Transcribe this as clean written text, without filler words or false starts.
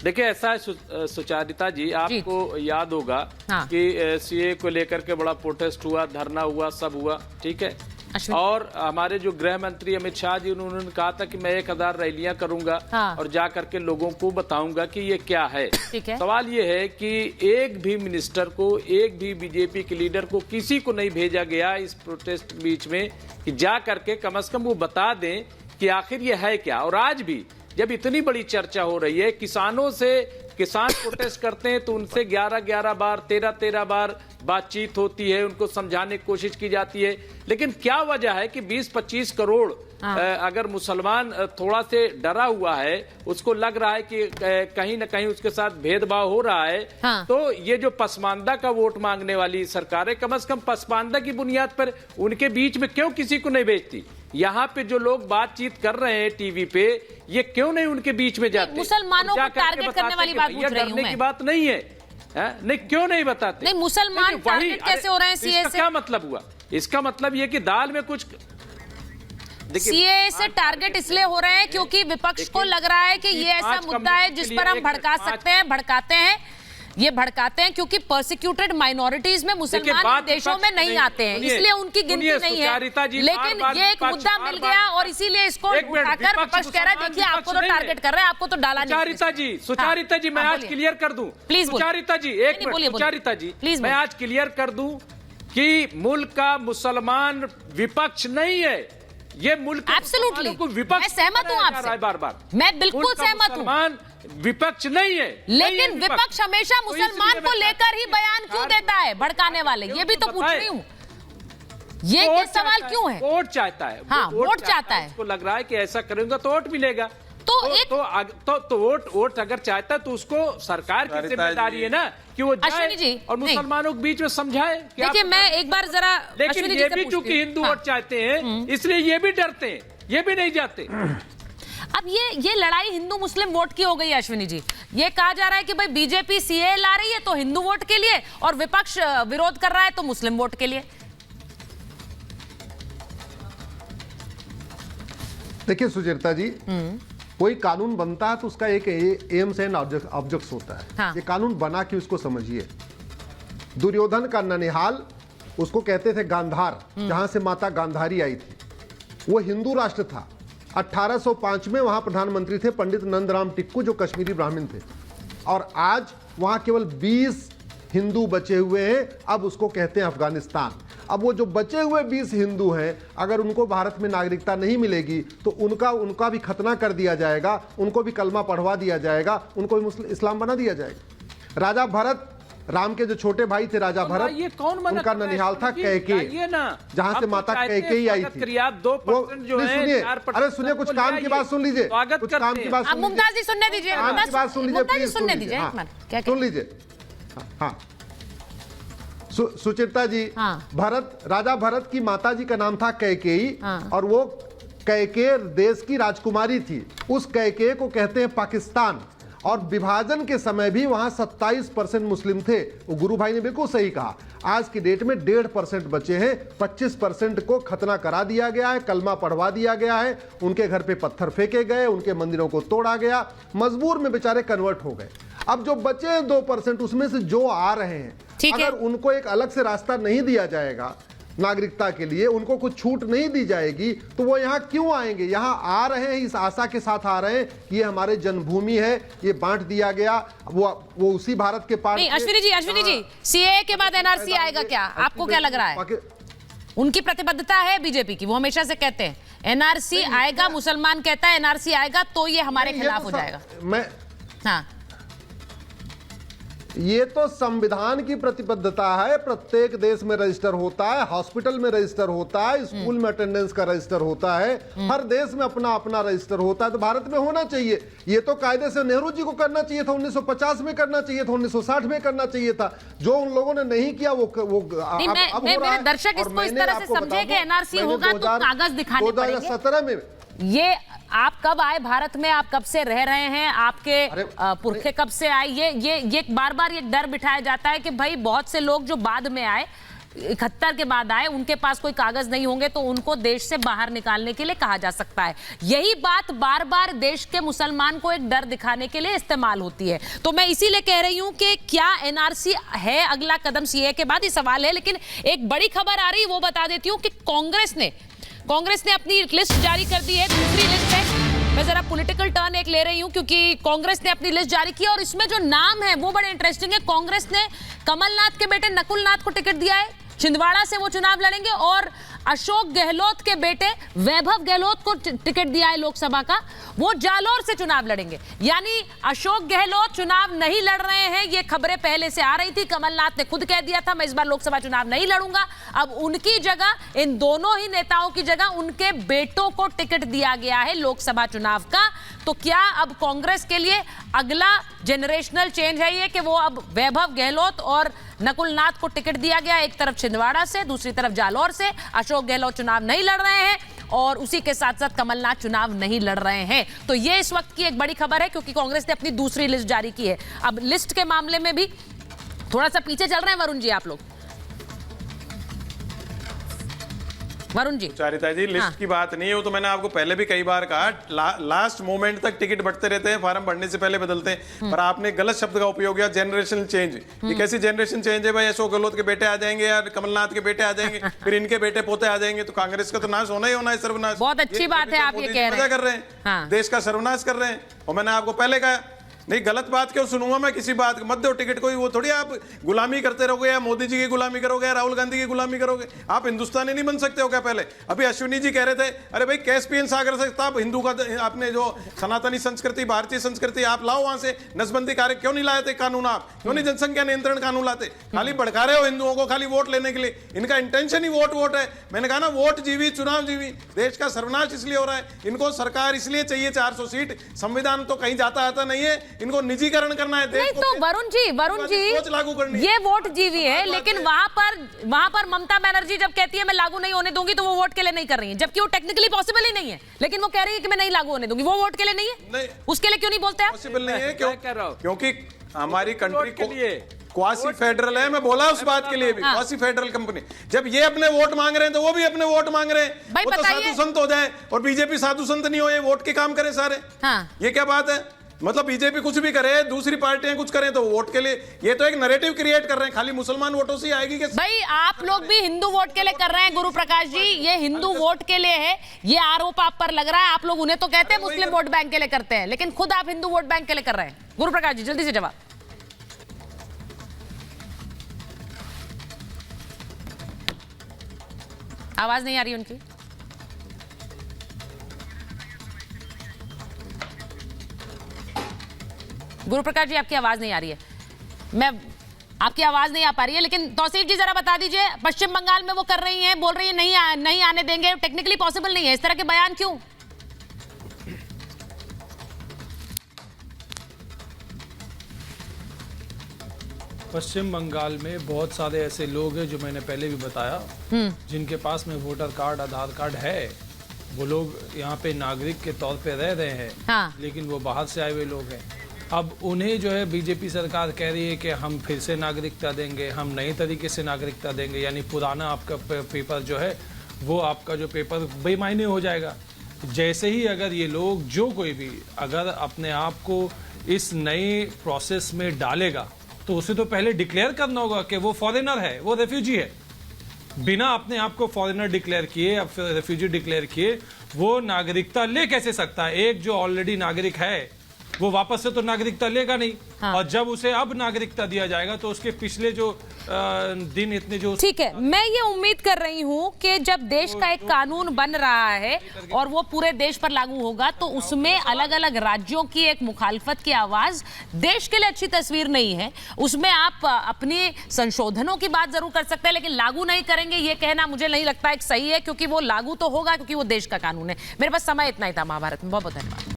देखिए ऐसा है सुचारिता जी, आपको याद होगा कि सीए को लेकर के बड़ा प्रोटेस्ट हुआ, धरना हुआ, सब हुआ, ठीक है। और हमारे जो गृह मंत्री अमित शाह जी, उन्होंने कहा था कि मैं 1000 रैलियां करूंगा और जा करके लोगों को बताऊंगा कि ये क्या है। सवाल ये है कि एक भी मिनिस्टर को, एक भी बीजेपी के लीडर को, किसी को नहीं भेजा गया इस प्रोटेस्ट बीच में कि जा करके कम से कम वो बता दें कि आखिर ये है क्या। और आज भी जब इतनी बड़ी चर्चा हो रही है, किसानों से, किसान प्रोटेस्ट करते हैं तो उनसे 11-11 बार, 13-13 बार बातचीत होती है, उनको समझाने की कोशिश की जाती है, लेकिन क्या वजह है कि 20-25 करोड़ अगर मुसलमान थोड़ा से डरा हुआ है, उसको लग रहा है कि कहीं ना कहीं उसके साथ भेदभाव हो रहा है, तो ये जो पसमानदा का वोट मांगने वाली सरकार है, कम से कम पसमानदा की बुनियाद पर उनके बीच में क्यों किसी को नहीं भेजती? यहाँ पे जो लोग बातचीत कर रहे हैं टीवी पे, ये क्यों नहीं उनके बीच में जाते? मुसलमानों को टारगेट करने वाली बात पूछ रही हूं मैं। की बात नहीं है, नहीं, क्यों नहीं बताते? नहीं, मुसलमान टारगेट कैसे हो रहे हैं सीए से? क्या मतलब हुआ? इसका मतलब ये कि दाल में कुछ, सीए से टारगेट इसलिए हो रहे हैं क्योंकि विपक्ष को लग रहा है कि ये ऐसा मुद्दा है जिस पर हम भड़का सकते हैं, भड़काते हैं। ये भड़काते हैं क्योंकि परसिक्यूटेड माइनॉरिटीज में मुसलमान देशों में नहीं आते हैं, इसलिए उनकी गिनती नहीं है। लेकिन ये एक मुद्दा मिल गया और इसीलिए इसको उठाकर विपक्ष कह रहा है देखिए आपको तो टारगेट कर रहे हैं, आपको तो डाला नहीं। सुचारिता जी, मैं आज क्लियर कर दूं, प्लीज सुचारिता जी, एक मिनट सुचारिता जी, प्लीज मैं आज क्लियर कर दूं कि मुल्क का मुसलमान विपक्ष नहीं है, ये मुल्क एब्सोल्युटली को विपक्ष, मैं सहमत हूं आपसे, बार-बार मैं बिल्कुल सहमत हूं, विपक्ष नहीं है। लेकिन विपक्ष हमेशा मुसलमान को लेकर ही बयान क्यों देता है, भड़काने वाले? ये भी तो पूछ रही हूँ, ये सवाल क्यों है? वोट चाहता है, हाँ, वोट चाहता है, उसको लग रहा है कि ऐसा करेंगे तो वोट मिलेगा। तो वोट अगर चाहता है तो उसको सरकार की जिम्मेदारी है ना कि वो जाए और मुसलमानों के बीच में समझाए। देखिए मैं एक बार जरा, लेकिन ये भी चूंकि हिंदू वोट चाहते हैं इसलिए ये भी डरते हैं, ये भी नहीं जाते। अब ये लड़ाई हिंदू मुस्लिम वोट की हो गई है अश्विनी जी। ये कहा जा रहा है कि भाई बीजेपी सीए ला रही है तो हिंदू वोट के लिए और विपक्ष विरोध कर रहा है तो मुस्लिम वोट के लिए। देखिए सुचेता जी, कोई कानून बनता है तो उसका एक एम्स एंड ऑब्जेक्ट्स होता है। हाँ। ये कानून बना के उसको समझिए। दुर्योधन का ननिहाल, उसको कहते थे गांधार, जहां से माता गांधारी आई थी, वो हिंदू राष्ट्र था। 1805 में वहां प्रधानमंत्री थे पंडित नंदराम टिक्कू, जो कश्मीरी ब्राह्मण थे, और आज वहां केवल 20 हिंदू बचे हुए हैं। अब उसको कहते हैं अफगानिस्तान। अब वो जो बचे हुए 20 हिंदू हैं, अगर उनको भारत में नागरिकता नहीं मिलेगी तो उनका भी खतना कर दिया जाएगा, उनको भी कलमा पढ़वा दिया जाएगा, उनको भी इस्लाम बना दिया जाएगा। राजा भरत, राम के जो छोटे भाई थे राजा भरत, ये कौन उनका ननिहाल था कैकेयी, जहां से माता कैकेयी आई थी। सुनिए, अरे सुनिए, कुछ काम की बात सुन लीजिए, कुछ काम की बात मुमताज जी सुनने दीजिए, काम की बात सुन लीजिए, प्लीज सुन लीजिए, सुन लीजिए। हाँ, सुचित्रा जी, भरत, राजा भरत की माताजी का नाम था कैकेयी, और वो कैकेय देश की राजकुमारी थी। उस कैकेय को कहते हैं पाकिस्तान। और विभाजन के समय भी वहां 27% मुस्लिम थे। वो गुरु भाई ने बिल्कुल सही कहा। आज की डेट में 1.5% बचे हैं। 25% को खतना करा दिया गया है, कलमा पढ़वा दिया गया है, उनके घर पे पत्थर फेंके गए, उनके मंदिरों को तोड़ा गया, मजबूर में बेचारे कन्वर्ट हो गए। अब जो बचे हैं 2%, उसमें से जो आ रहे हैं, अगर उनको एक अलग से रास्ता नहीं दिया जाएगा नागरिकता के लिए, उनको कुछ छूट नहीं दी जाएगी, तो वो यहाँ क्यों आएंगे? यहाँ आ रहे हैं इस आशा के साथ आ रहे हैं कि ये हमारे जन्मभूमि है, ये बांट दिया गया, वो उसी भारत के पास। अश्विनी जी, सीए के बाद एनआरसी आएगा क्या? आपको क्या लग रहा है? उनकी प्रतिबद्धता है बीजेपी की, वो हमेशा से कहते हैं एनआरसी आएगा, मुसलमान कहता है एनआरसी आएगा तो ये हमारे खिलाफ हो जाएगा। हाँ, ये तो संविधान की प्रतिबद्धता है। प्रत्येक देश में रजिस्टर होता है, हॉस्पिटल में रजिस्टर होता है, स्कूल में अटेंडेंस का रजिस्टर होता है, हर देश में अपना अपना रजिस्टर होता है, तो भारत में होना चाहिए। ये तो कायदे से नेहरू जी को करना चाहिए था, 1950 में करना चाहिए था, 1960 में करना चाहिए था। जो उन लोगों ने नहीं किया वो मेरे दर्शक इसको इस तरह से समझे कि एनआरसी होगा तो कागज दिखाने पड़ेंगे। 2017 में ये आप कब आए भारत में, आप कब से रह रहे हैं, आपके पुरखे कब से आए? ये बार बार ये डर बिठाया जाता है कि भाई बहुत से लोग जो बाद में आए 71 के बाद आए, उनके पास कोई कागज नहीं होंगे तो उनको देश से बाहर निकालने के लिए कहा जा सकता है। यही बात बार बार देश के मुसलमान को एक डर दिखाने के लिए इस्तेमाल होती है। तो मैं इसीलिए कह रही हूं कि क्या एनआरसी है अगला कदम सीए के बाद, ये सवाल है। लेकिन एक बड़ी खबर आ रही है, वो बता देती हूं कि कांग्रेस ने अपनी लिस्ट जारी कर दी है, दूसरी लिस्ट है। मैं जरा पॉलिटिकल टर्न एक ले रही हूं क्योंकि कांग्रेस ने अपनी लिस्ट जारी की और इसमें जो नाम है वो बड़े इंटरेस्टिंग है। कांग्रेस ने कमलनाथ के बेटे नकुल नाथ को टिकट दिया है, छिंदवाड़ा से वो चुनाव लड़ेंगे, और अशोक गहलोत के बेटे वैभव गहलोत को टिकट दिया है लोकसभा का, वो जालौर से चुनाव लड़ेंगे। यानी अशोक गहलोत चुनाव नहीं लड़ रहे हैं, ये खबरें पहले से आ रही थी। कमलनाथ ने खुद कह दिया था मैं इस बार लोकसभा चुनाव नहीं लड़ूंगा। अब उनकी जगह, इन दोनों ही नेताओं की जगह उनके बेटों को टिकट दिया गया है लोकसभा चुनाव का। तो क्या अब कांग्रेस के लिए अगला जनरेशनल चेंज है ये कि वो अब वैभव गहलोत और नकुल नाथ को टिकट दिया गया, एक तरफ छिंदवाड़ा से, दूसरी तरफ जालौर से। अशोक गहलोत चुनाव नहीं लड़ रहे हैं और उसी के साथ साथ कमलनाथ चुनाव नहीं लड़ रहे हैं। तो ये इस वक्त की एक बड़ी खबर है क्योंकि कांग्रेस ने अपनी दूसरी लिस्ट जारी की है। अब लिस्ट के मामले में भी थोड़ा सा पीछे चल रहे हैं वरुण जी, आप लोग। वरुण जी, सुचारिता जी, लिस्ट की बात नहीं है, वो तो मैंने आपको पहले भी कई बार कहा, लास्ट मोमेंट तक टिकट बढ़ते रहते हैं, फॉर्म भरने से पहले बदलते हैं। पर आपने गलत शब्द का उपयोग किया, जनरेशन चेंज। ये कैसी जनरेशन चेंज है भाई? अशोक गहलोत के बेटे आ जाएंगे या कमलनाथ के बेटे आ जाएंगे, फिर इनके बेटे पोते आ जाएंगे, तो कांग्रेस का तो नाश होना ही होना है, सर्वनाश। बहुत अच्छी बात है आप ये कह रहे हैं, देश का सर्वनाश कर रहे हैं। और मैंने आपको पहले कहा नहीं, गलत बात क्यों सुनूंगा मैं किसी बात मत दो टिकट कोई, वो थोड़ी आप गुलामी करते रहोगे या मोदी जी की गुलामी करोगे या राहुल गांधी की गुलामी करोगे। आप हिंदुस्तानी नहीं बन सकते हो क्या? पहले अभी अश्विनी जी कह रहे थे अरे भाई कैस्पियन सागर से आप हिंदू का, आपने जो सनातनी संस्कृति, भारतीय संस्कृति आप लाओ वहां से, नसबंदी कार्य क्यों नहीं लाए थे कानून? आप क्यों नहीं जनसंख्या नियंत्रण कानून लाते? खाली भड़का रहे हो हिंदुओं को खाली वोट लेने के लिए। इनका इंटेंशन ही वोट है। मैंने कहा ना, वोट जीवी चुनाव जीवी। देश का सर्वनाश इसलिए हो रहा है। इनको सरकार इसलिए चाहिए 400 सीट, संविधान तो कहीं जाता आता नहीं है, इनको निजीकरण करना है। नहीं तो वरुण जी लागू करनी ये वोट जीवी है, लेकिन वहां पर ममता बनर्जी जब कहती है मैं लागू नहीं होने दूंगी तो वो वोट के लिए नहीं कर रही है, जबकि वो टेक्निकली पॉसिबल ही नहीं है, लेकिन वो कह रही है कि मैं नहीं लागू होने दूंगी। वो वोट के लिए नहीं है? नहीं। उसके लिए क्यों नहीं बोलते आप? पॉसिबल नहीं है क्योंकि हमारी कंट्री को क्वासी फेडरल है। मैं बोला उस बात के लिए भी, क्वासी फेडरल कंपनी। जब ये अपने वोट मांग रहे हैं तो वो भी अपने वोट मांग रहे हैं। वो तो साधु संत हो जाए और बीजेपी साधु संत नहीं हो, ये वोट के काम करे सारे। ये क्या बात है? मतलब बीजेपी कुछ भी करे, दूसरी पार्टियां कुछ करें तो वोट के लिए, ये तो एक नैरेटिव क्रिएट कर रहे हैं। खाली मुसलमान वोटों से आएगी क्या? भाई आप लोग भी हिंदू वोट के लिए कर रहे हैं गुरु प्रकाश जी, ये हिंदू वोट के लिए है, ये आरोप आप पर लग रहा है। आप लोग उन्हें तो कहते हैं मुस्लिम वोट बैंक के लिए करते हैं, लेकिन खुद आप हिंदू वोट बैंक के लिए कर रहे हैं। गुरु प्रकाश जी जल्दी से जवाब। आवाज नहीं आ रही उनकी। गुरु प्रकाश जी आपकी आवाज नहीं आ रही है, आपकी आवाज नहीं आ पा रही है। लेकिन तौसीफ जी जरा बता दीजिए, पश्चिम बंगाल में वो कर रही हैं, बोल रही है नहीं आने देंगे, टेक्निकली पॉसिबल नहीं है, इस तरह के बयान क्यों? पश्चिम बंगाल में बहुत सारे ऐसे लोग हैं जो मैंने पहले भी बताया, जिनके पास में वोटर कार्ड, आधार कार्ड है। वो लोग यहाँ पे नागरिक के तौर पे रह रहे हैं, लेकिन वो बाहर से आए हुए लोग हैं। अब उन्हें जो है बीजेपी सरकार कह रही है कि हम फिर से नागरिकता देंगे, हम नए तरीके से नागरिकता देंगे, यानी पुराना आपका पेपर जो है वो आपका जो पेपर बेमायने हो जाएगा। जैसे ही अगर ये लोग, जो कोई भी अगर अपने आप को इस नए प्रोसेस में डालेगा तो उसे तो पहले डिक्लेयर करना होगा कि वो फॉरेनर है, वो रेफ्यूजी है। बिना अपने आप को फॉरेनर डिक्लेयर किए, अब फिर रेफ्यूजी डिक्लेयर किए, वो नागरिकता ले कैसे सकता है? एक जो ऑलरेडी नागरिक है वो वापस से तो नागरिकता लेगा नहीं। और जब उसे अब नागरिकता दिया जाएगा तो उसके पिछले जो दिन इतने जो, ठीक है, मैं ये उम्मीद कर रही हूं कि जब देश का एक कानून बन रहा है और वो पूरे देश पर लागू होगा तो उसमें अलग अलग राज्यों की एक मुखालफत की आवाज देश के लिए अच्छी तस्वीर नहीं है। उसमें आप अपनी संशोधनों की बात जरूर कर सकते हैं, लेकिन लागू नहीं करेंगे ये कहना मुझे नहीं लगता एक सही है, क्योंकि वो लागू तो होगा क्योंकि वो देश का कानून है। मेरे पास समय इतना ही था महाभारत में। बहुत बहुत धन्यवाद।